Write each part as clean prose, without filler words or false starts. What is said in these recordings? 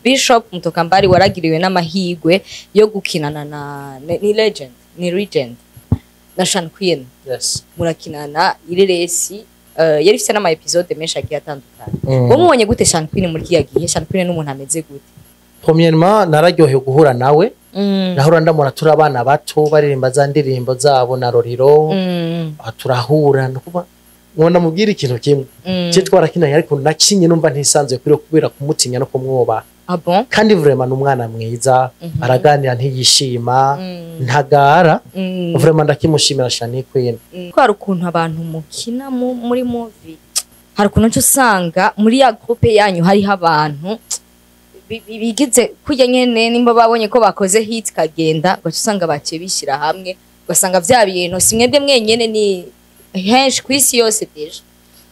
Bishop Mutokambari waragiriwe n'amahigwe yo gukinana ni legend na Channy Queen. Yes. Murakinana ireresi yari ifite n'ama episode menshi agiye atandukanye. Wo mubonye gute Channy Queen muri kiya gihe? Channy Queen n'umuntu ameze gute? Premièrement nararyoheye guhura nawe. Nahura ndamura turi abana bato baririmba za ndirimbo zabo na Roriro. Turahura nukuba ngona mubwira ikintu kimwe. Cyo twarakinanye ariko nakinye numva ntisanzwe kuri kubera kumutinya no kumwoba. Ah bon? Kandi vraiment n'umwana mwiza araganira ntiyishima ntagara vraiment ndakimushimira Channy Queen. Ko hari ukuntu abantu mukina muri movie hari ukuntu usanga muri ya groupe yanyu hari abantu bigize kujya nyene nimba babonye ko bakoze hit kagenda gace usanga baciye bishira hamwe ugasanga vya bintu simwebwe mwenyene ni henshi kwisi yose deje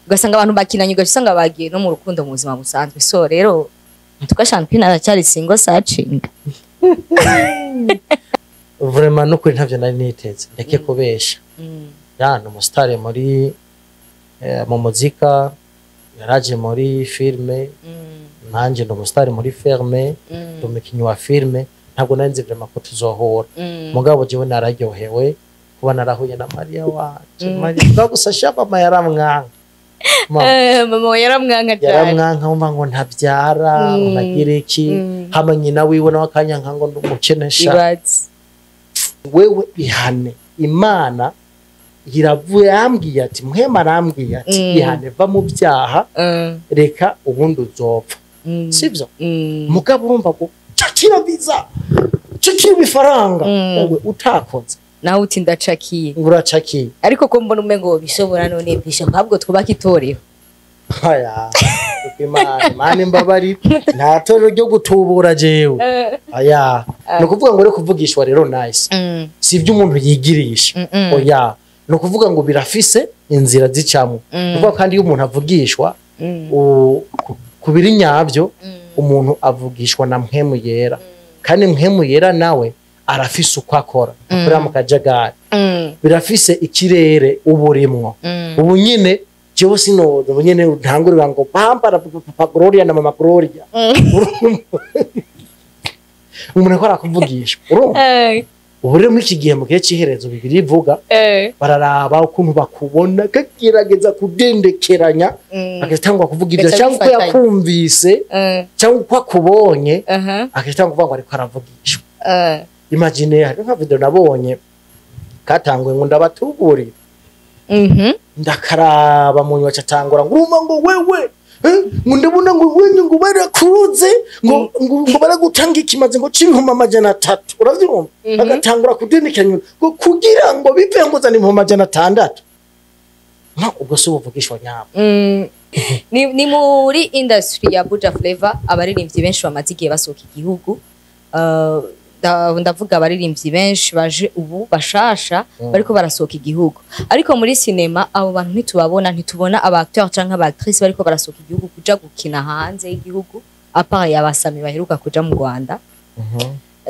ugasanga abantu bakinanye gace usanga bagiye no mu rukundo mu buzima busanzwe so rero Channy Queen aracyari single searching. Vraiment no kuri ntavyo nari niteze ndeke kubesha. No mustare muri mu muzika yaraje muri filme nanje ndo mustare muri filme ndo mukinyi wa filme ntabwo nanze vraiment ko tuzohora mugabo jewe nararyohewe kuba narahuye na Maria wanje Maria gusasha mama yaramwanka mama yaramwanka cyane yaramwanka umva ngo ntabyara unagira iki hama nyina wiwe nawe akanyanka ngo ndumukenesha wewe ihane Imana yiravuye ambwiye ati muhema arambwiye ati ihane va mu byaha reka ubundi uzopfa sivyo mugabo urumva ko cakira biza cakira bifaranga wewe utakoze nawe uti ndacakiye uracakiye ariko ko mbona umengo bishobora none bisha mpabwo twubaka itorero aya Imana mbabari nta torero ryo gutubura jewe aya no kuvuga ngo rero kuvugishwa rero nice sivyo umuntu yigirisha oya no kuvuga ngo birafise inzira zicamwe kuvuga kandi iyo umuntu avugishwa kubiri nyabyo umuntu avugishwa na mpemu yera kandi mpemu yera nawe arafise uko akora akora mu kajagari birafise ikirere uburimwo ubu nyine jewe sinoza ubu nyine ntangurira ngo papa Gloria na mama Gloria umuntu akora kuvugishwa ubu rero muri iki gihe mu gihe cy'iherezo bibiri ivuga bararaba ukuntu bakubona kagerageza kudendekeranya agatangwa kuvuga ibyo cyangwa uko yakumvise cyangwa uko akubonye agatangwa kuvuga ngo ariko aravugishwa imagine hari nka video nabonye katangwe ngo ndabatuburi ndakaraba mu nywa cyatangura ngo wewe ngo ndabona ngo wenye ngo barakuruze ngo baragutanga ikimaze ngo cinkoma amajana 3 uravyumva agatangura kudindikanya ngo kugira ngo bive ngo zani mu majana 6 ubwo se ubuvugishwa nyabo ni muri industry ya Buja Flavor abaririmbyi benshi bamaze igihe basohoka igihugu ndavuga abaririmbyi benshi baje ubu bashasha bariko barasohoka igihugu ariko muri cinema abo bantu ntitubona aba acteurs canke aba actrices bariko barasohoka igihugu kuja gukina hanze y'igihugu apart yabasami baheruka kuja mu Rwanda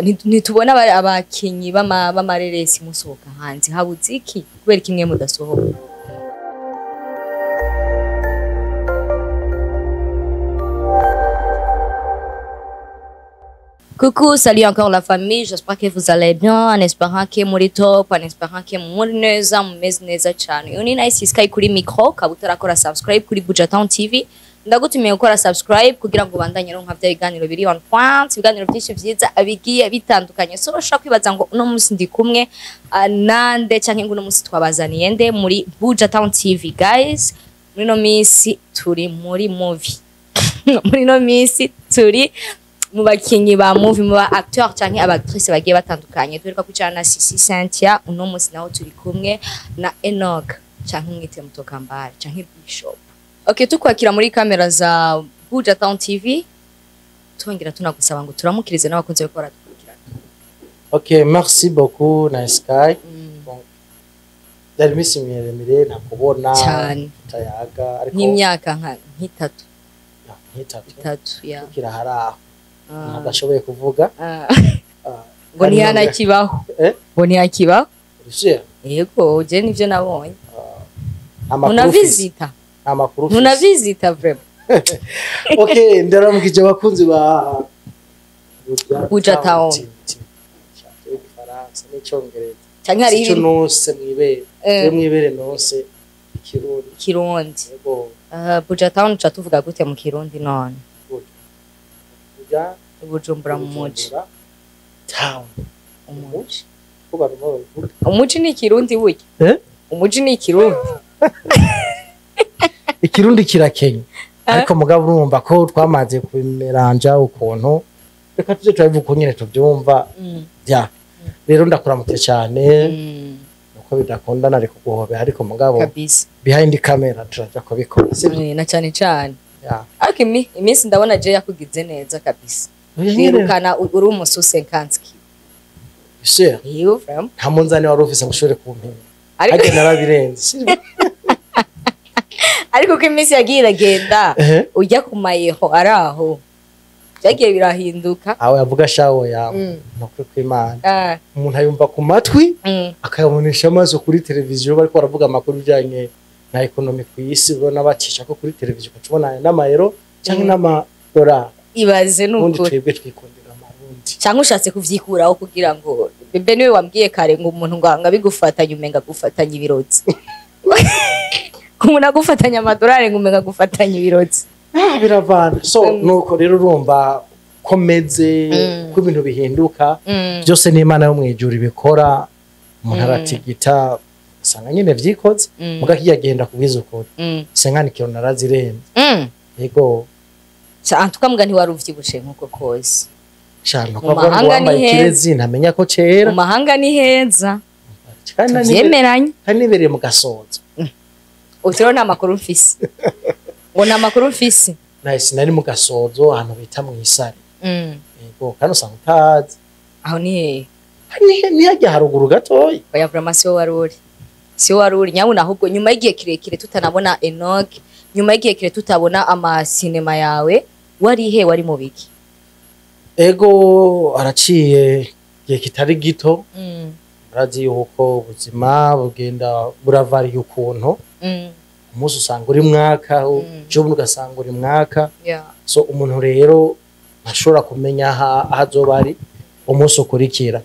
ntitubona abakinyi b'amareresi musohoka hanze habuze iki kubera kimwe mudasohoka. Coucou, salut encore la famille, j'espère que vous allez bien, en espérant que muri top, en espérant que muri neza, mumeze neza cyane. Uni nice sky kuri micro, kabutara kora subscribe kuri Buja Town TV. Ndagutumiye gukora subscribe kugira ngo bandanye ronka bya biganiro biri on point, biganiro byinshi byiza abigiye bitandukanye. So bashaka kwibaza ngo uno munsi ndi kumwe nande canke ngo uno munsi twabazaniye nde muri Buja Town TV guys. Muri no minsi turi muri movie. Muri no minsi turi mu bakinyi ba movie mu ba acteurs canke abactrices bagiye batandukanye tureka kwicara na Sisi Cynthia uno munsi naho turi kumwe na Enoch canke mwite Mutokambari canke Bishop. Okay, tukwakira muri kamera za Buja Town TV twongera tunagusaba ngo turamukirize n'abakunze bakora dukurikirana. Okay, merci beaucoup Nice Sky. Bon. Dari misi miremire nakubona tayaga ariko n'imyaka nka nk'itatu. Itatu ya. Kirahara. Nagashoboye kuvuga ngo ntiyanakibaho ngo ntiyakibaho yego je nivyo nabonye unavizita amakuru unavizita vraiment. Okay, ndaramukije abakunzi ba Buja Town. Igifaransa n'icyongereza Canke hari icyo nose mwibere mwibere nose Kirundi. Buja Town cha tuvuga gute mu Kirundi none? Buja Bujumbura mu muji. Town. Umuji. Umuji ni Kirundi burya. Umuji ni Kirundi. Ikirundi kirakenya. Ariko mugabo urumva ko twamaze kubimeranja ukuntu reka tuje turavuga uko nyene tuvyumva ya rero ndakuramutse cyane uko bidakundana ariko guhobe ariko mugabo kabisa behind camera turaja kubikora sibyo na cyane cyane ariko iminsi ndabona je yakugize neza kabisa birukana uri umususe Kanski sure you from nta munzani wari ufise ngo ushobore kumpima ariko narabirenze sibyo ariko ko iminsi yagiye iragenda ujya ku mayeho araho byagiye birahinduka aho yavuga shawo yawe nokwe kw'Imana umuntu ayumva ku matwi akayabonesha amaso kuri televiziyo bariko baravuga amakuru bijanye na economy ku isi ubona bacisha ko kuri televiziyo ukacubona n'amayero cyangwa n'amadolari ibaze nuko twebwe twikundira amarundi cyangwa ushatse kuvyikuraho kugira ngo bebe niwe wambwiye kare ngo umuntu ngo bigufatanya umenga gufatanya ibirotsi umuntu agufatanya amadolari ngo umenga gufatanya ibirotsi biravana so nuko rero urumva komeze ko ibintu bihinduka byose n'Imana yo mwijura ibikora umuntu aratigita usanga nyine vyikoze muga kiyagenda kubwiza ukuri senkani kiro narazirenze yego tukamubwa ntiwaruvyibushe nkuko kose cyane ko wambaye kirezi ntamenya ko cera mu mahanga ni heza yemeranye kandi nibereye mu gasozo utero nta makuru mfise ngo nta makuru mfise nice nari mu gasozo ahantu bita mu isari yego kandi usanga utazi aho ni ni hajya haruguru gatoyi oya vraiment si waruri nyabuna ahubwo nyuma y'igihe kirekire tutanabona Enoch nyuma y'igihe kire tutabona ama cinema yawe wari mu biki ego araciye gihe kitari gito urazi yuko ubuzima bugenda buravariye ukuntu umunsi usanga uri mwaka cyo ugasanga uri mwaka so umuntu rero ntashobora kumenya aho azoba ari umunsi ukurikira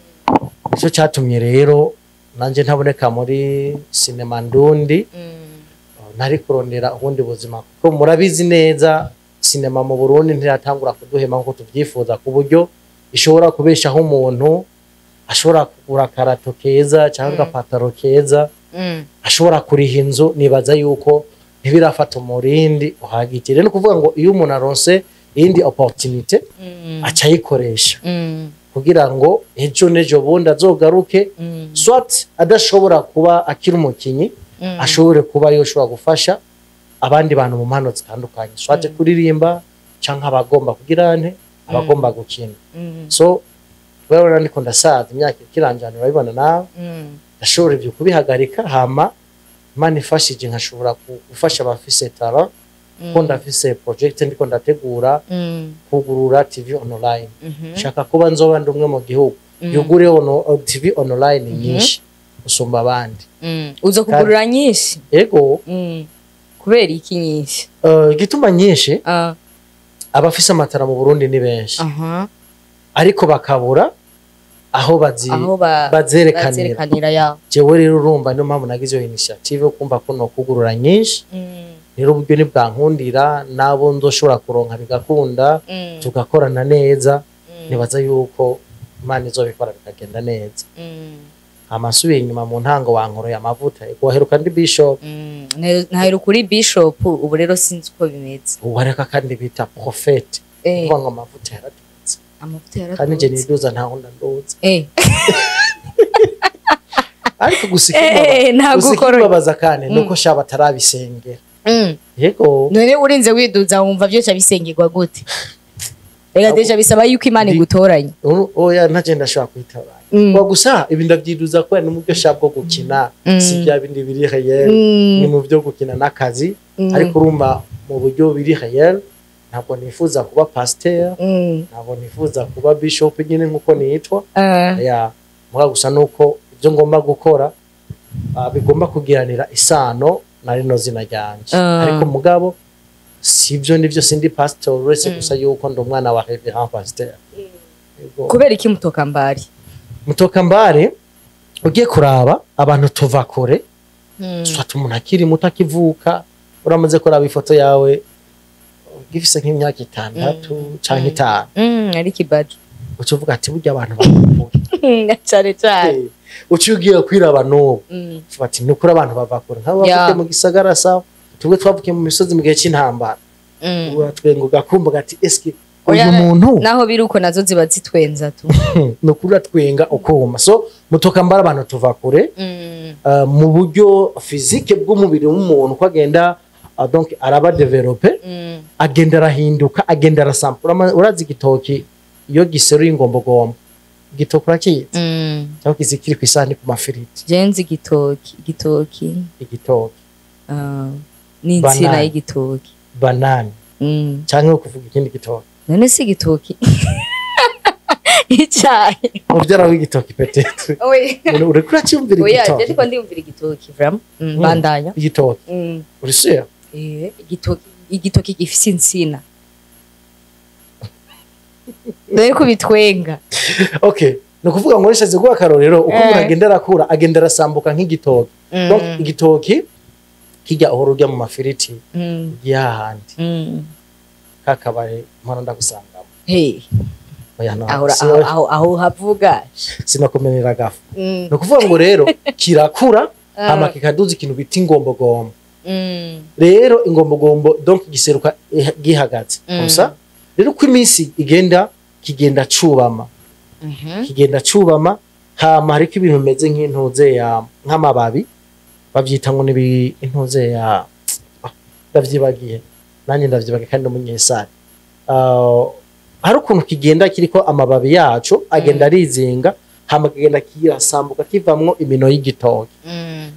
nicyo cyatumye rero nanje ntaboneka muri sinema ndundi nari kurondera ubundi buzima kuko murabizi neza sinema mu Burundi ntiratangura kuduhema nkuko tuvyifuza ku buryo ishobora kubeshaho umuntu ashobora kugura karato keza cyangwa pataro keza ashobora kuriha inzu nibaza yuko ntibirafata umurindi uhagitire no kuvuga ngo iyo umuntu aronse indi opportunity acayikoresha kugira ngo ejo nejo bundi azogaruke swat adashobora kuba akiri umukinyi ashobore kuba yoshobora gufasha abandi bantu mu mpano zitandukanye swat kuririmba canka abagomba kugira nte abagomba gukina so wewe niko ndasaza imyaka ikiranjana urabibona nawe ashobora ibyo kubihagarika hama Imana ifashije nkashobora gufasha abafise talent ko ndafise project ndiko ndategura kugurura TV online shaka kuba nzoba ndumwe mu gihugu yugure TV online nyinshi usumba abandi uzo kugurura nyinshi ego kubera iki nyinshi gituma nyinshi abafise amatara mu Burundi ni benshi ariko bakabura aho bazerekanira yaho jewe rero urumva niyo mpamvu nagize iyo initiative yo kumva ko no kugurura nyinshi rero uburyo ni bwankundira nabo ndoshobora kuronka bigakunda tugakorana neza nibaza yuko Imana izobikora bikagenda neza amasubiye inyuma mu ntango wankoroye amavuta guheruka ndi bishop ntaheruka kuri bishop ubu rero sinzi uko bimeze uwareka kandi bita prophete kuvuga ngo amavuta yaratutse kandi je niduza nta hunda ndoza ariko gusikibabaza kandi nuko shaba atarabisengera yego none urinze widuza wumva byo cyabisengirwa gute rega deja bisaba yuko Imana igutoranya oya ntaje ndashaka kwitabara kwa gusa ibi ndavyiduza ko ni mu byo shabwo gukina si bya bindi biri réel ni mu byo gukina nakazi ariko urumva mu buryo biri réel ntabwo nifuza kuba pasteur ntabwo nifuza kuba bishop nyine nkuko nitwa ya muga gusa nuko ibyo ngomba gukora bigomba kugiranira isano na rino zina ryanje ariko mugabo sibyo nivyo sindi pastor uretse gusa yuko ndo mwana wa reverend pasteur kubera iki mutokambari mutokambari ugiye kuraba abantu tuva kure swata umuntu akiri muto akivuka uramaze kuraba ifoto yawe gifise nk'imyaka 6 canke 5 ari kibaje ucuvuga ati burya abantu bakure cyane cyane uciye kwiraba no ati nukuri abantu bava kure nk'abo bavuye mu gisagara sawa tubwe twavukiye mu misozi mu gihe cy'intambara uratwenga ugakumva gati eske uyu muntu naho biruko nazo ziba zitwenza tu nukuri atwenga ukoma so mutokambara abantu tuva kure mu buryo physique bw'umubiri w'umuntu ko agenda donc araba developer agenda arahinduka agenda arasampura urazi igitoki iyo giseruye ingombogombo igitoki urakiyita cyangwa kizikiri ku isahani ku mafiriti jenzi igitoki ni insina y'igitoki banane cyangwa kuvuga ikindi gitoki none si igitoki icyayi ubyara w'igitoki petete uri kuracyumvira igitoki oya ariko ndiyumvira igitoki vraiment bandanya igitoki uri sure igitoki gifise insina dore ko bitwenga okay no kuvuga ngo rishaze guha karorero uko umuntu agenda arakura agenda arasambuka nk'igitoki donc igitoki kijya aho rujya mu mafiriti y'ahandi kakabare mpano ndagusangamo aho havuga sinakumenera gafu no kuvuga ngo rero kirakura hama kikaduza ikintu bita ingombogombo rero ingombogombo donc giseruka gihagaze gusa rero uko iminsi kigenda cubama hama hariko ibintu bimeze nk'intuze ya nk'amababi bavyita ngo nibi intuze ya ndavyibagiye nanye ndavyibagiye kandi umunyesari hari ukuntu kigenda kiriko amababi yacu agenda arizinga hama kigenda kirasambuka kivamwo imino y'igitoki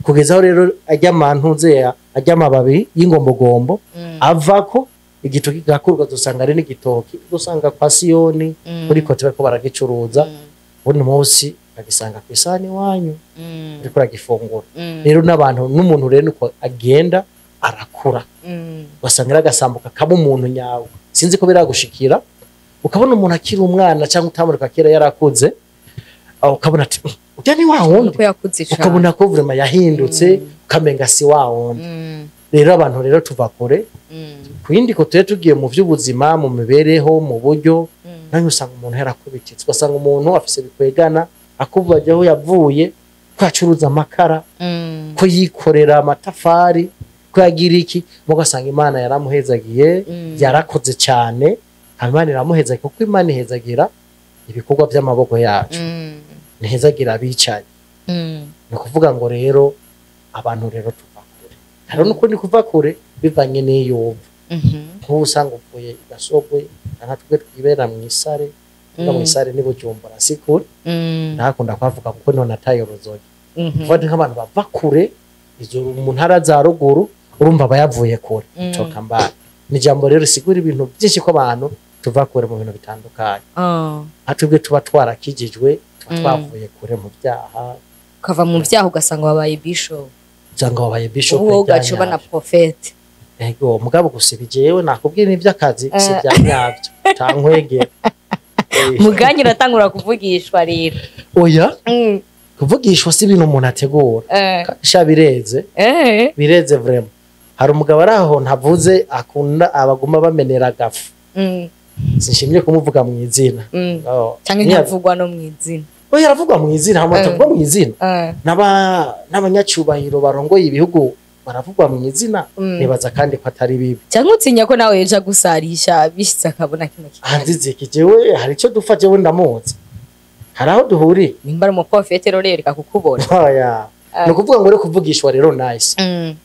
kugeza aho rero ajya amantuze ya ajya amababi y'ingombogombo avako igitoki gakurwa dusanga ari n'igitoki dusanga kwa Siyoni muri kote bariko baragicuruza ubundi munsi agisanga ku isani wanyu ariko aragifungura rero n'abantu n'umuntu rero uko agenda arakura basanga agasambuka kaba umuntu nyawe sinzi ko biragushikira ukabona umuntu akiri umwana cyangwa utamurika kera yarakuze ukabona ati ujya ni wa wundi ukabona ko vraiment yahindutse ukamenga si wa wundi rero abantu rero tuva kure kwindi ko tugiye mu by'ubuzima mu mibereho mu buryo nanyo usanga umuntu yarakubititse ugasanga umuntu afise bikwegana akubajyaho yavuye kwacuruza amakara ko yikorera amatafari ko yagira iki mugasanga Imana yaramuhezagiye yarakoze cyane Imana iramuhezagiye kuko Imana ihezagira ibikorwa by'amaboko yacu nihezagira abicaye no kuvuga ngo rero abantu rero tuva kure hari nuko ni kuva kure bivanye n'iyumva nk'usanga uvuye gasogwe natwe twibera mu isare mu isare nibo cyumbura sikuri nakunda kwavuga kuko none atayorozoye vuga nk'abantu bava kure izo mu ntara za ruguru urumva bayavuye kure coka mbana ni jambo rero sigura ibintu byinshi ko abantu tuva kure mu bintu bitandukanye atubwe tuba twarakijijwe twavuye kure mu byaha ukava mu byaha ugasanga wabaye bishop cyangwa wabaye bishop ugacuba na prophete ego mugabo gusibijewe nakubwiye n'ivyakazi si byanyabyo tankwege muganyi ratangura kuvugishwa rero oya kuvugishwa si ibintu umuntu ategura sha bireze vraiment hari umugabo araho ntavuze akunda abaguma bamenera gafu sinshimye kumuvuga mu izina cyangwa ntavugwa no mu izina oya yaravugwa mu izina hamwe mu izina n'abanyacyubahiro barongoye ibihugu baravugwa mu izina nibaza kandi ko atari bibi cyangwa utinya ko nawe yeja gusarisha bishitse akabona kino kintu hanzize kijewe hari ico dufa jewe ndamuzi hari aho duhuri nimba mu profete rero reka kukubona oya no kuvuga ngo rero kuvugishwa rero nice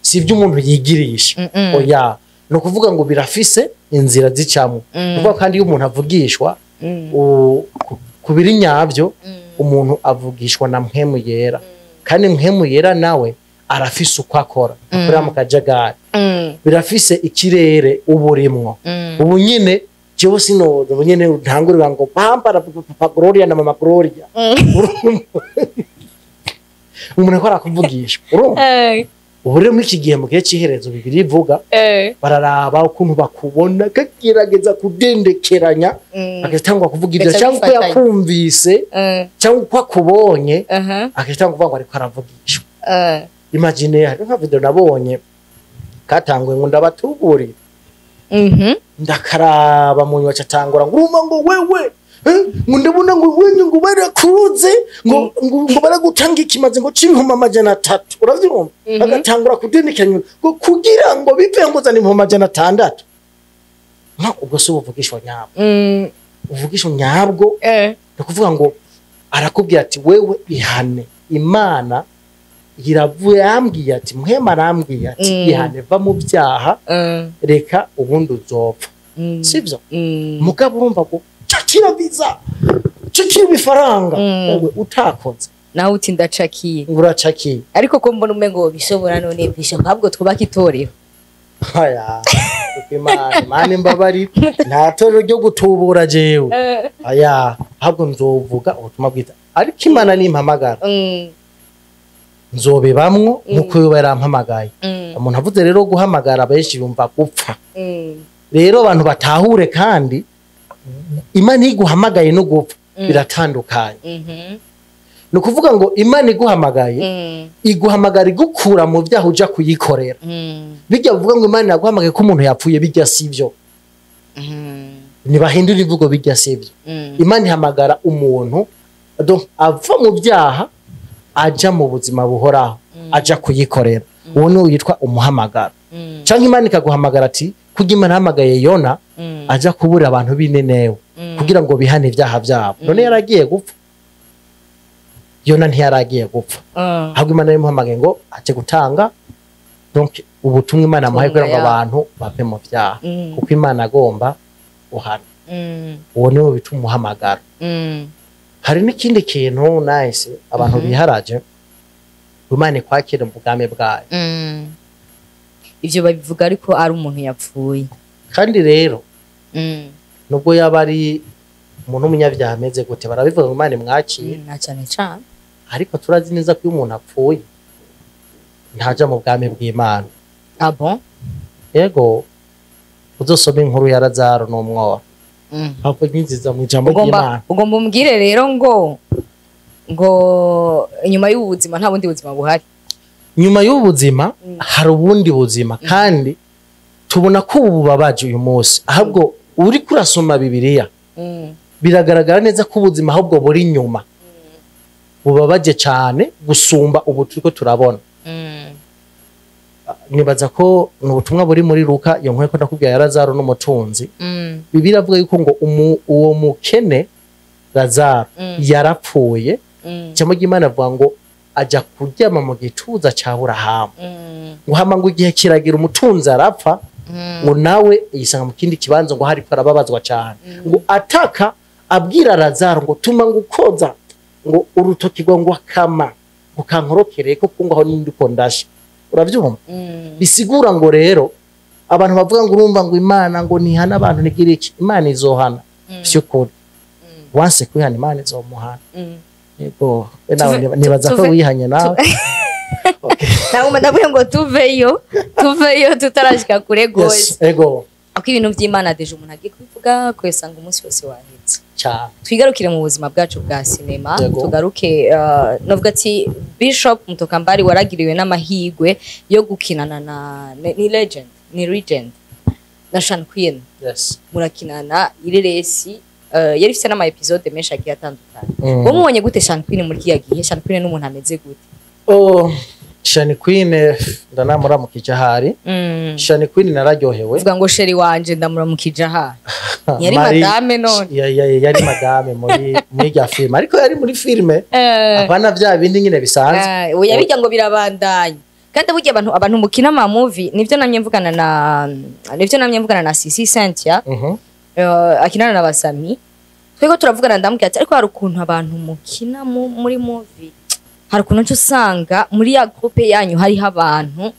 si ibyo umuntu yigirisha oya no kuvuga ngo birafise inzira zicamwe kuvuga kandi iyo umuntu avugishwa kubiri nyabyo umuntu avugishwa na mpemu yera kandi mpemu yera nawe arafise uko akora akora mu kajagari birafise ikirere uburimwo ubu nyine jewe sinoza ubu nyine ntangurira ngo papa papa Gloria na mama Gloria umuntu akora kuvugishwa urumva ubu rero muri iki gihe mu gihe cy'iherezo bibiri ivuga bararaba ukuntu bakubona kagerageza kudendekeranya agatangwa kuvuga ibyo cyangwa uko yakumvise cyangwa uko akubonye agatangwa kuvuga ngo ariko aravugishwa imagine hari nka video nabonye katangwe ngo ndabatuburi ndakaraba mu nyuma cyatangura ngo urumva ngo wewe ngo ndabona ngo wenye ngo barakuruze ngo baragutanga ikimaze ngo cibihuma amajana 3 uravyumva agatangura kudendekanya ngo kugira ngo bipenguzana impuma amajana 6 nka ubwo so uvugishwa nyabwo uvugishwa nyabwo ndakuvuga ngo arakubwira ati wewe ihane Imana yiravuye yambwiye ati muhema arambwiye ati ihane va mu byaha reka ubundi uzopfa sivyo mugabo urumva ko chakira visa chakira bifaranga wowe utakoze nawe uti ndacakiye uracakiye ariko ko mbona umengo bishobora none bisha ntabwo twubaka itorero haya Imana mbabari nta torero ryo gutubura jewe haya ahubwo nzovuga ubutumwa bwita ariko Imana nimpamagara nzobe bamwo nkuko yo barampamagaye umuntu avuze rero guhamagara abenshi yumva gupfa rero abantu batahure kandi Imana iguhamagaye no gupfa biratandukanye no kuvuga ngo Imana iguhamagaye iguhamagara igukura mu byaha uja kuyikorera bijya uvuga ngo Imana yaguhamagaye ko umuntu yapfuye bijya sivyo nibahindura ivugo bijya sivyo Imana ihamagara umuntu donc ava mu byaha aja mu buzima buhoraho aja kuyikorera uwo no yitwa umuhamagara canke Imana ikaguhamagara ati kugira Imana hamagaye Yona aja kubura abantu binenewe kugira ngo bihane ibyaha byabo none yaragiye gupfa Yona ntiyaragiye gupfa ahubwo Imana yamuhamagaye ngo aje gutanga donc ubutumwa Imana amuhaye kugira ngo abantu bave mu byaha kuko Imana agomba uhana uwo niwe bituma umuhamagara hari n'ikindi kintu nice abantu biharaje Imana kwakira mu bwami bwayo ivyo babivuga ariko ari umuntu yapfuye kandi rero nubwo yaba ari umuntu umunyabyaha ameze gute barabivuga ngo Imana mwakire na cyane cyane ariko turazi neza ko umuntu apfuye ntaja mu bwami bw'Imana bon yego uzosoma inkuru ya Lazaro n'umwora hapo nyinziza mu jambo ry'Imana ugomba umbwire rero ngo inyuma y'ubuzima nta bundi buzima buhari nyuma y'ubuzima hari ubundi buzima kandi tubona ko ubu babaje uyu munsi ahubwo uri kurasoma Bibiliya biragaragara neza ko ubuzima ahubwo buri nyuma bubabaje cyane gusumba ubu turiko turabona nibaza ko n'ubutumwa buri muri Luka iyo nkwe ko nakubwiye Lazaro n'umutunzi Bibiliya avuga yuko ngo uwo mukene Lazaro yarapfuye cyangwa Imana avuga ngo aja kuryama mu gituza cya Aburahamu ngo hama ngo igihe kiragira umutunzi arapfa ngo nawe yisanga mu kindi kibanza ngo hari parababazwa cyane ngo ataka abwira Lazaro ngo tuma ngo ukoza ngo urutoki ngo akama ngo kankorokere ko kungo aho nindi ko ndashe uravyumva bisigura ngo rero abantu bavuga ngo urumva ngo Imana ngo nihana abantu nigire iki Imana izohana byukuri wanse kwihana Imana izomuhana yego nawe nibaza ko wihanye nawe nawe ndavuga ngo tuveyo tutarashika kure gose yego ako ibintu by'Imana deje umuntu agiye kuvuga kwesanga umunsi wose wahetse cyane twigarukire mu buzima bwacu bwa sinema tugaruke novuga ati Bishop Mutokambari waragiriwe n'amahigwe yo gukinana na ni legend na Channy Queen murakinana ireresi yari ifite n'ama episode menshi agiye atandukanye bo mubonye gute Channy Queen muri kiya gihe Channy Queen n'umuntu ameze gute Channy Queen ndanamuramukije hari Channy Queen nararyohewe uvuga ngo sheri wanje ndamuramukije aha yari madame none yari madame muri ya film ariko yari muri filme abana bya bindi nyine bisanzwe oya bijya ngo birabandanya kandi burya abantu mukina ama movie nivyo namye mvugana na Sisi Cynthia akinana na Basami twego turavugana ndamubwira ati ariko hari ukuntu abantu mukina muri movie hari ukuntu usanga muri ya groupe yanyu hariho abantu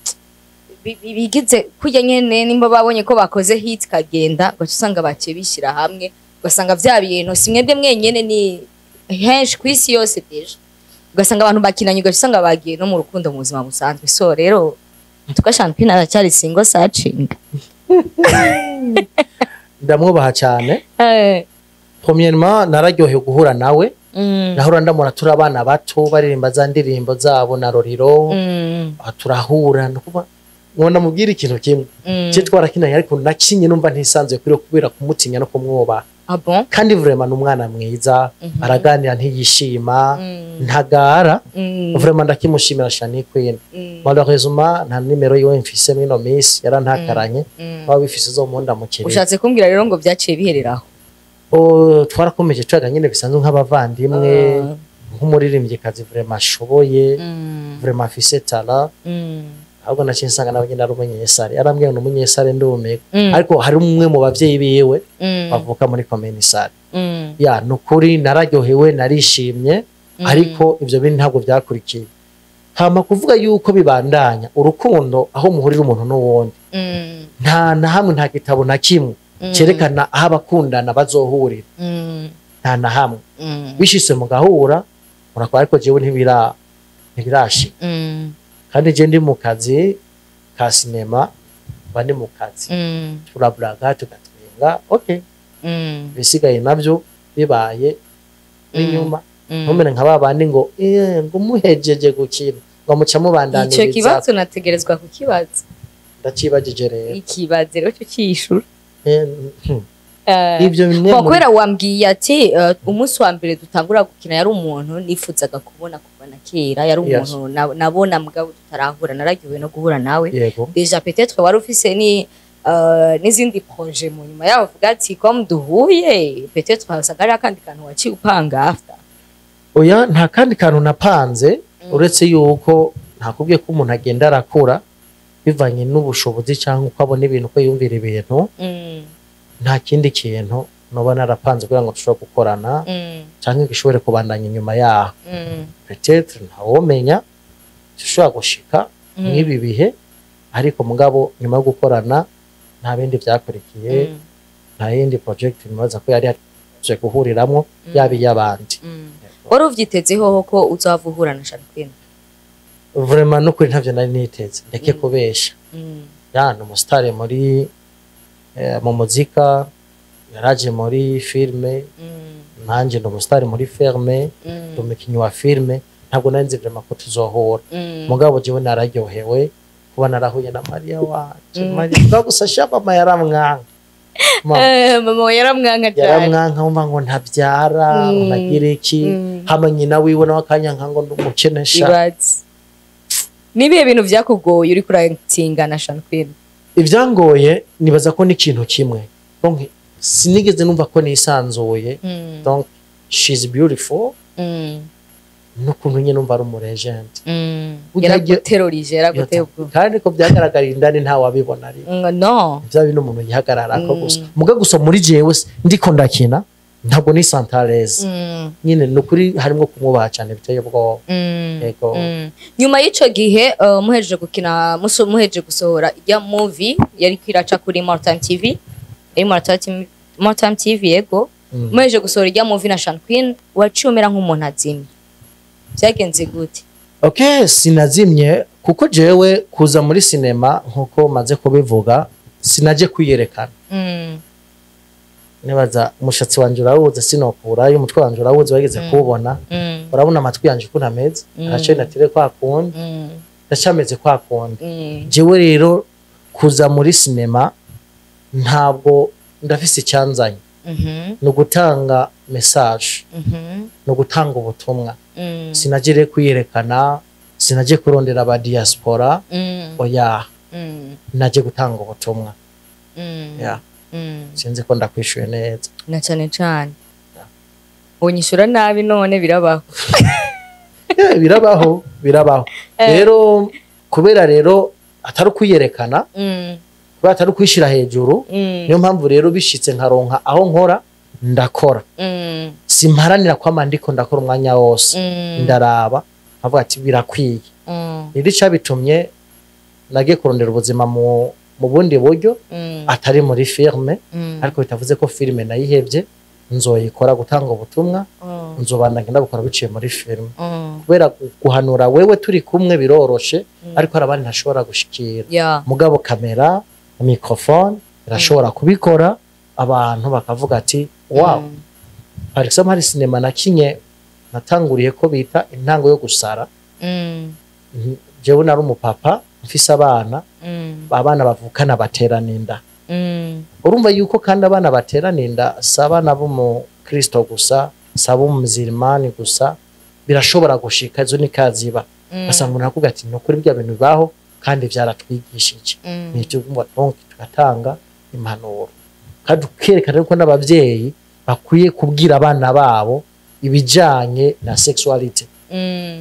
bigize kujya nyene nimba babonye ko bakoze hit kagenda usanga baciye bishyira hamwe ugasanga vya bintu simwebwe mwenyene ni henshi kwisi yose deje ugasanga abantu bakinanye ugasanga bagiye no mu rukundo mu buzima busanzwe so rero tuka Channy Queen aracyari single searching. ndamwubaha cyane. Premièrement nararyohewe guhura nawe. Nahura ndamubona turi abana bato baririmba za ndirimbo zabo na Roriro. Turahura nukuba ngona mubwira ikintu kimwe. Cye twarakinanye ariko nakinye numva ntisanzwe kuri kubera kumutinya no kumwubaha. Bon? Kandi vraiment numwana mwiza araganira ntiyishima ntagara vraiment ndakimushimira Channy Queen. Malheureusement nta nimero yiwe mfise mino miss yarantakaranye baba bifise zo munda mukiri. Ushatse kumbwira rero ngo byaciye bihereraho? Twarakomeje twaga nyine bisanzwe nk'abavandimwe nk'umuririmbyi kazi vraiment ashoboye vraiment afise talent. Ahubwo nacinsanga nawe nyine ari umunyesare yarambwiye ngo umunyesare ndumeka ariko hari umwe mu bavyeyi biwe bavuka muri commune sare. Ya nukuri nararyohewe narishimye ariko ivyo bintu ntabwo byakurikiye. Hama kuvuga yuko bibandanya urukundo aho muhurira umuntu n'uwundi nta na hamwe nta gitabo na kimwe cerekana aho abakundana bazohurira nta na hamwe bishise mu gahura murakora ariko jewe ntibirashi. Kandi je ndi mu kazi ka sinema bandi mu kazi turaburaga tugatwenga okay bisigaye navyo bibaye inyuma ntumene nka babandi ngo ngo muhejeje gukina ngo muca mubandaniriza. Ico kibazo nategerezwa kukibaza ndacibagije rero ikibazo rero cyo kishura ivyo bimwe kubera wambwiye ati umunsi wa mbere dutangura gukina yari umuntu nifuzaga kubona kubana kera yari umuntu nabona mugabo tutarahura nararyohewe no guhura nawe. Deja peut-être wari ufise ni n'izindi projet mu nyuma yaho uvuga ati comme duhuye peut-être twasagara kandi kantu waci upanga after. Oya nta kandi kantu napanze uretse yuko ntakubwiye ko umuntu agenda arakura bivanye n'ubushobozi cyangwa uko abona ibintu ko yumvira ibintu. Nta kindi kintu noba narapanze kugira ngo dushobore gukorana cyangwa gishobore kubandanya inyuma yaho. Peut-être ntawomenya dushobora gushika nk'ibi bihe ariko mugabo nyuma yo gukorana nta bindi byakurikiye nta yindi project nibaza ko yari yaje guhuriramwo yabi yabandi. Wari uvyitezeho ko uzavuhura na Channy Queen? Vraiment no kuri ntavyo nari niteze ndeke kubesha. Ya no mustare muri mu muzika yaraje muri filme nanje ndo mustari muri ferme umukinyi wa filme ntabwo nanze vraiment ko tuzohora mugabo jewe nararyohewe kuba narahuye na Maria wanje. Maria gusa shapa yaramwanka mama yaramwanka cyane yaramwanka umva ngo ntabyara unagira iki hama nyina wiwe nawe akanyanka ngo ndumukenesha. Nibihe bintu byakugoye uri kurantingana Channy Queen? Ivyangoye nibaza ko ni ikintu kimwe donc sinigeze numva ko nisanzuye donc she's beautiful n'ukuntu nyine numva ari umuregent yaraguterorije yaragutebwa kandi ko byagaragara indani nta wabibona ari no bya bintu umuntu yihagarara ko gusa muga gusa muri jewe ndiko ndakina ntabwo ni santareze nyine nukuri harimo kumwubaha cyane biteye ubwo. Yego nyuma y'ico gihe muhejeje gukina muhejeje gusohora ya movie yari kwiraca kuri More Time TV yego muhejeje gusohora ya movie na Channy Queen wacumera nk'umuntu azimye byagenze gute? Okay sinazimye kuko jewe kuza muri sinema nkuko maze kubivuga sinaje kwiyerekana. Nebaza umushatsi wanje urawuze sinokura yo umutwe wanje urawuze wageze kubona urabona amatwi yanje ko ntameze ace natire kwa kundi ndacameze kwa kundi. Jewe rero kuza muri sinema ntabwo ndafise icyanzanye no gutanga message no gutanga ubutumwa. Sinagire kwiyerekana sinaje kurondera aba diaspora oya naje gutanga ubutumwa. Yeah. Sinzi ko ndakwishuye neza na cyane cyane unyishura nabi none birabaho. Birabaho rero kubera rero atari kwiyerekana kubera atari kwishira hejuru niyo mpamvu rero bishitse nkaronka aho nkora ndakora simparanira kwa mandiko ndakora umwanya wose ndaraba avuga ati birakwiye. Rero cyabitumye nage kurondera ubuzima mu bundi buryo atari muri filme ariko bitavuze ko filme nayihebye nzoyikora gutanga ubutumwa nzobandanya ndagukora biciye muri filme kubera guhanura wewe turi kumwe biroroshe ariko hari abandi ntashobora gushikira mugabo kamera microphone irashobora kubikora abantu bakavuga ati wow par exemple hari sinema nakinye natanguriye ko bita intango yo gusara jewe nari umupapa mfise abana bavukana baterana inda urumva yuko kandi abana baterana inda sabana bo mu Kristo gusa sabo mu Muzimani gusa birashobora gushika izo ni kaziba basanga nakuga ati no kuri bya bintu bibaho kandi byaratwigishije n'icyo kumva donc tugatanga impanuro kandi ukerekana ko n'abavyeyi bakwiye kubwira abana babo ibijanye na sexuality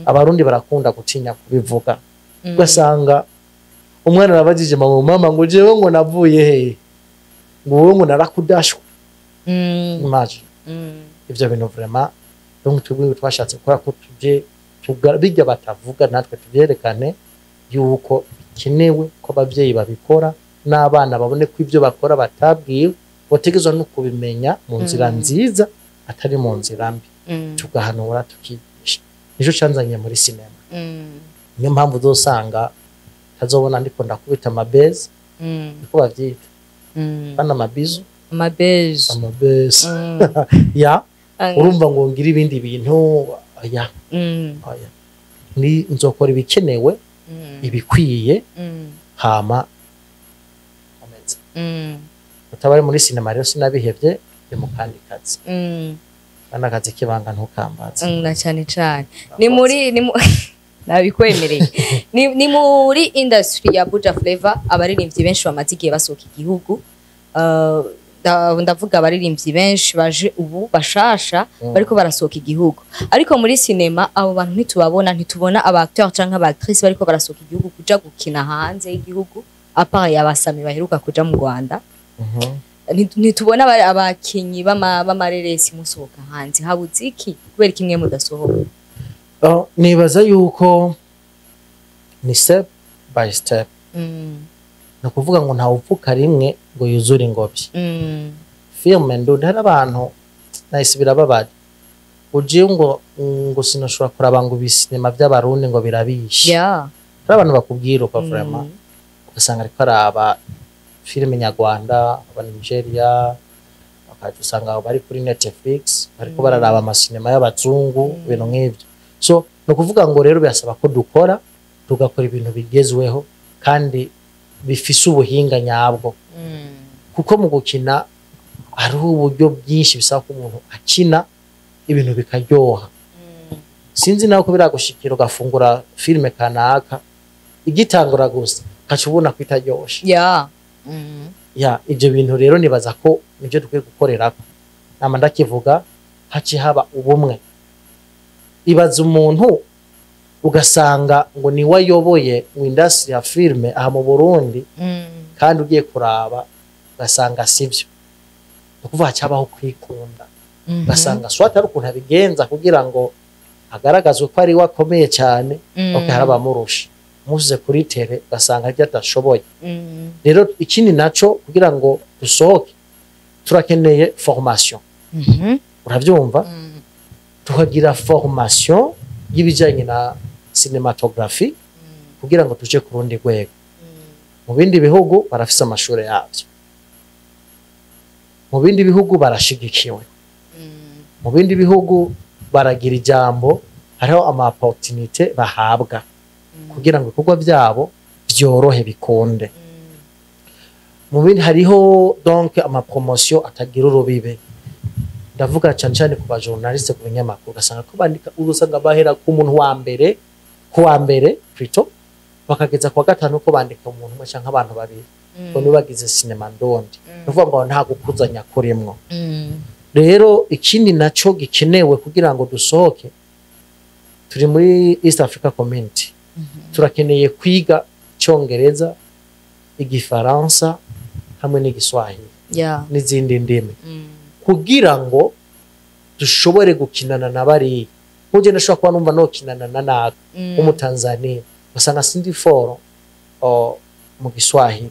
abarundi barakunda gutinya kubivuga ugasanga umwana arabajije mama ngo jewe ngo navuye he ngo wowe ngo narakudashwa imagine ivyo bintu vraiment donc tubwiye twashatse gukora ko tuje bijya batavuga natwe tuvyerekane yuko bikenewe ko abavyeyi babikora n'abana babone ko ivyo bakora batabwiwe botegezwa no kubimenya mu nzira nziza atari mu nzira mbi tugahanura tukigisha nico canzanye muri sinema niyo mpamvu uzosanga tazobona ndiko ndakubita amabeze niko bavyita bana mabizu amabeze ya urumva ngo ngira ibindi bintu ya ni nzokora ibikenewe ibikwiye hama ameze utabari muri sinema rero sinabihevye mu kandi kazi kana kazi kibanga ntukambaza na cyane ni muri nabikwemereye ni muri industry ya Buja Flavor abaririmbyi benshi bamaze igihe basohoka igihugu ndavuga abaririmbyi benshi baje ubu bashasha bariko barasohoka igihugu ariko muri sinema abo bantu ntitubona aba acteurs canke aba actrices bariko barasohoka igihugu kuja gukina hanze y'igihugu apart yabasami baheruka kuja mu Rwanda ntitubona abakinyi b'amareresi musohoka hanze habuze iki kubera kimwe mudasohoka nibaza yuko ni step by step no kuvuga ngo nta upfuka rimwe ngo yuzure ingobyi filme ndunda abantu nahise birababaje ugiye ngo sinoshobora kuraba ngo bisinema by'abarundi ngo birabishe abantu bakubwira uko vraiment ugasanga ariko araba filme nyarwanda aba Nigeria bakajusanga bari kuri Netflix bariko bararaba amasinema y'abazungu ibintu nk'ibyo so no kuvuga ngo rero birasaba ko dukora tugakora ibintu bigezweho kandi bifise ubuhinga nyabwo kuko mu gukina ari uburyo bwinshi bisaba ko umuntu akina ibintu bikaryoha sinzi naho ko biragushikira ugafungura filme kanaka igitangura gusa kacubona kwitaryoshe ibyo bintu rero nibaza ko nibyo dukwiye gukorera nama ndakivuga haci haba ubumwe ibaza umuntu ugasanga ngo ni wayoboye mu industry ya filme aha mu Burundi kandi ugiye kuraba ugasanga sivyo ukuvuga cyabaho kwikunda ugasanga swata ari ukuntu abigenza kugira ngo agaragazwe ko ari wakomeye cyane harabamurusha muze kuri tele ugasanga ajya atashoboye rero ikindi naco kugira ngo dusohoke turakeneye formation uravyumva tukagira formation y'ibijanye na cinematography kugira ngo tuje ku rundi rwego mu bindi bihugu barafise amashuri yavyo mu bindi bihugu barashigikiwe mu bindi bihugu baragira ijambo hariho ama opportunité bahabwa kugira ngo ibikorwa byabo byorohe bikunde mu bindi hariho donc ama promotion atagira urubibe ndavuga cyane cyane ku ba journaliste ku binyamakuru gasanga ko bandika urusanga bahera ku muntu wa mbere plutôt bakageza kwa gatanu ko bandika umuntu umwe canke abantu babiri ko nibagize sinema ndondi nuvuga ngo nta gukuzanya kurimwo rero ikindi naco gikenewe kugira ngo dusohoke turi muri East Africa Community turakeneye kwiga Congereza Igifaransa hamwe n'igiswahili n'izindi ndimi kugira ngo dushobore gukinana na bari kuje ndashobora kuba numva no kinana na naga mu Tanzania basanga sindi foro mu Giswahili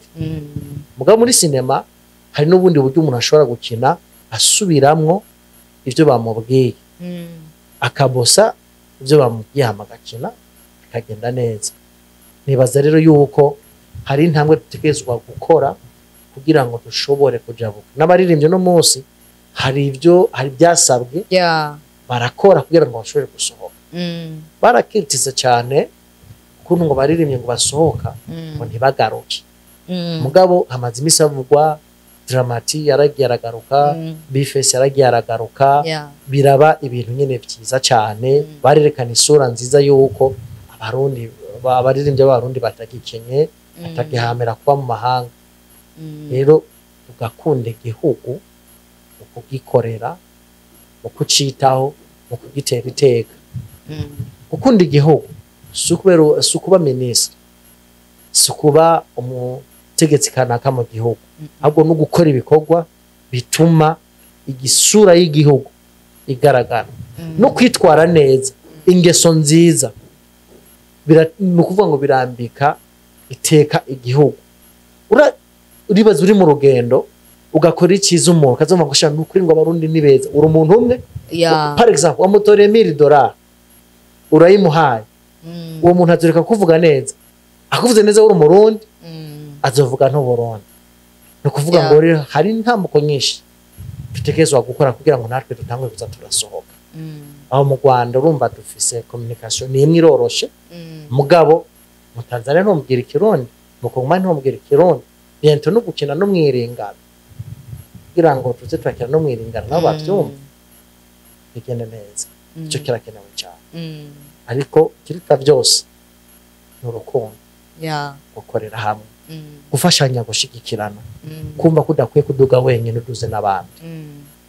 mugabo muri sinema hari n'ubundi buryo umuntu ashobora gukina asubiramwo ivyo bamubwiye akabosa ibyo bamubwiye amagakina bikagenda neza. Nibaza rero yuko hari intambwe dutegerezwa gukora kugira ngo dushobore kujabuka. N'abaririmbye no munsi hari byasabwe barakora kugira ngo bashobore gusohoka. Barakitiza cyane kuntu ngo baririmbye ngo basohoka ngo ntibagaruke. Mugabo hamaze imisi avugwa Dramati yaragiye aragaruka, Bifesi yaragiye aragaruka, biraba ibintu nyene byiza cyane, barerekana isura nziza yuko abarundi abaririmbye b'abarundi batagikenye, batagihamera kuba mu mahanga. Rero tugakunda igihugu mu kugikorera, mu kucitaho, mu kugitera iteka. Gukunda igihugu si ukuba minisitiri, si ukuba umutegetsi kanaka mu gihugu, ahubwo no gukora ibikorwa bituma igisura y'igihugu igaragara, no kwitwara neza, ingeso nziza. Ni ukuvuga ngo birambika iteka igihugu. Uribaza uri mu rugendo ugakora icyiza umuntu kazoma gushaka n'ukuri ngo abarundi ni beza, uri umuntu umwe par exemple wamutoreye $1000 urayimuhaye, uwo muntu azureka kuvuga neza, akuvuze neza uri umurundi azovuga no Burundi. No kuvuga ngo rero hari intambuko nyinshi dutekerezwa gukora kugira ngo natwe dutangwe kuza turasohoka. Aho mu Rwanda urumva dufise communication ni imwe iroroshe, mugabo mu Tanzania no mubwira ikirundi, mu Kongo no mubwira ikirundi, biento no gukina no mwiringana kugira ngo tuze turakina no mwiringana nabo bavyumva bigende neza. Ico kirakenewe cyane, ariko kirita byose n'urukundo, gukorera hamwe, gufashanya, gushigikirana, kumva kudakwiye kuduga wenyine uduze n'abandi,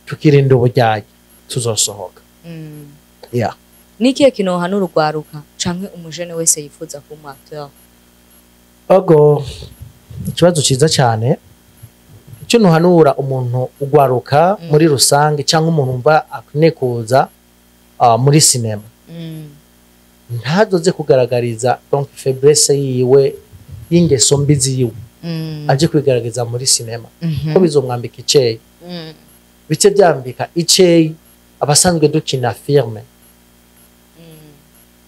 tukirinda ubujyaji tuzosohoka. Nikiye kino hano urugwaruka canke umujene wese yifuza ku acteur? Ikibazo ciza cyane. Icyo nuhanura umuntu ugwaruka muri rusange cyangwa umuntu umva akune kuza muri sinema, ntadoze kugaragariza donc faiblesse yiwe y'ingeso mbi ziwe, aje kwigaragaza muri sinema ko bizomwambika iceye, bice byambika iceye abasanzwe dukina filme.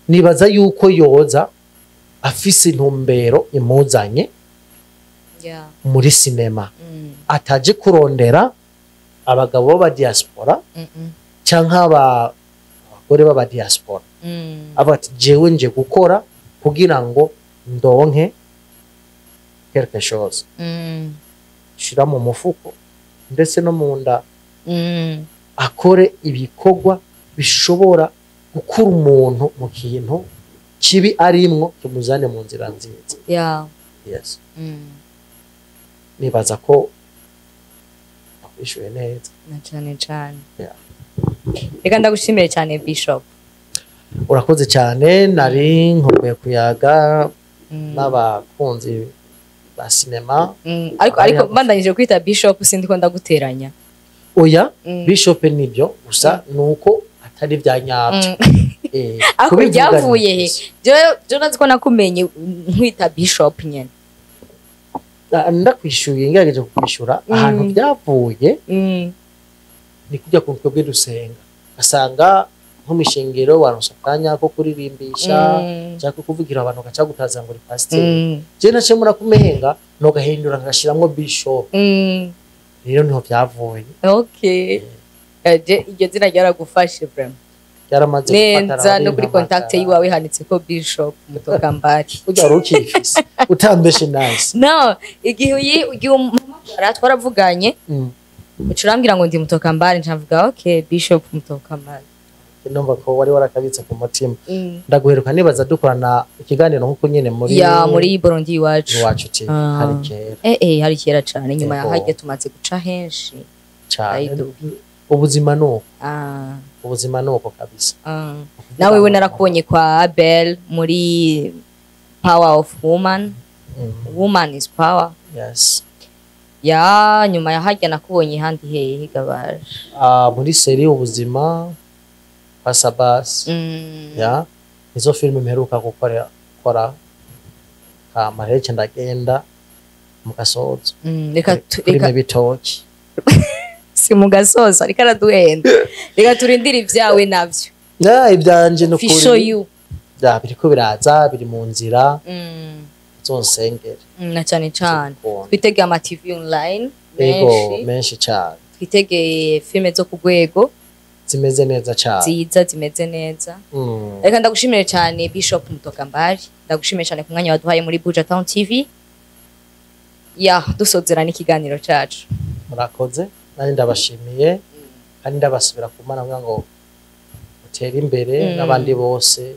Nibaza yuko yoza afise intumbero imuzanye muri sinema, ataje kurondera abagabo b'aba diaspora cyangwa abagore b'aba diaspora. Abati jewe nje gukora kugira ngo ndonke quelque chose, shira mu mufuko ndetse no mu nda, akore ibikorwa bishobora gukura umuntu mu kintu kibi arimwo kimuzane mu nzira nziza. Yes. Nibaza ko akwishuye neza na cyane. Reka ndagushimire cyane Bishop. Urakoze cyane, nari nkomeye kuyaga n'abakunzi ba sinema. Ariko bandanyije kwita Bishop sindi ko ndaguteranya. Oya, Bishop nibyo gusa nuko atari bya nyabyo. Ako byavuye he? Jo naziko nakumenye nkwita Bishop nyene. Ndakwishuye ngerageje kwishura ahantu byavuye. Ni kujya ku twebwe dusenga, asanga nk'umishengero waronsakanya ko kuririmbisha cyangwa kuvugira abantu gaca gutaza ngo ri pastor. Je nace murakumenga no gahindura ngashiramwo Bishop. Rero niho byavuye. Iryo zina ryaragufashe vraiment. Yaramaze gufatara no kuri contact yiwawe handitse ko Bishop Mutokambari. Ujya rukifise utambeshe nice. No, igihe umpamagara twaravuganye. Ucurambira ngo ndi Mutokambari, ncavuga Bishop Mutokambari. Numva ko wari warakabitse ku mutima. Ndaguheruka nibaza dukorana ikiganiro nkuko nyene muri Burundi iwacu hari kera. Hari kera cyane, nyuma ya hajye tumaze guca henshi cyane. Ubuzima nuko kabisa. Nawe we narakubonye kwa Abel muri Power of Woman. Woman is power. Yes. Nyuma ya hajya nakubonye handi hehe gabaje. Muri seri ubuzima Pasabas. Izo filme mperuka gukora kamareke ndagenda mu gasozo. Reka bitoki. Si mu gasozo ariko araduhenda. Reka turindire ibyawe navyo. ibyanje no fisho you biriko biraza biri mu nzira zonsengere na cyane cyane twitegeye ama TV online menshi cyane twitegeye filme zo ku rwego zimeze neza cyane zimeze neza reka ndagushimire cyane Bishop Mutokambari ndagushimire cyane ku mwanya waduhaye muri Buja Town TV dusozera n'ikiganiro cyacu murakoze nari ndabashimiye kandi ndabasubira ku mana ngo mutere imbere n'abandi bose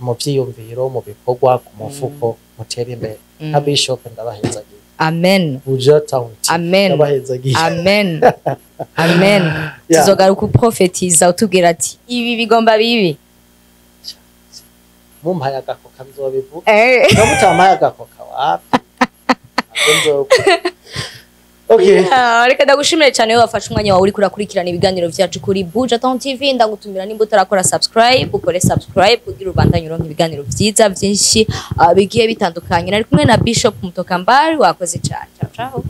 mu byiyumviro mu bikorwa ku mufuko mutere imbere nka Bishop ndabahezagiye amen Buja Town ndabahezagiye amen tuzogaruka uprofetiza utubwira ati ibi bigomba bibi mumpaye agakoka nzobivuga ndamutampaye agakoka wapi okay reka ndagushimire cyane wafashe umwanya wawe uri kurakurikirana ibiganiro byacu kuri Buja Town TV ndagutumira nimba utarakora subscribe ukore subscribe kugira ubandanye uronka ibiganiro byiza byinshi bigiye bitandukanye nari kumwe na Bishop Mutokambari wakoze cyane ciao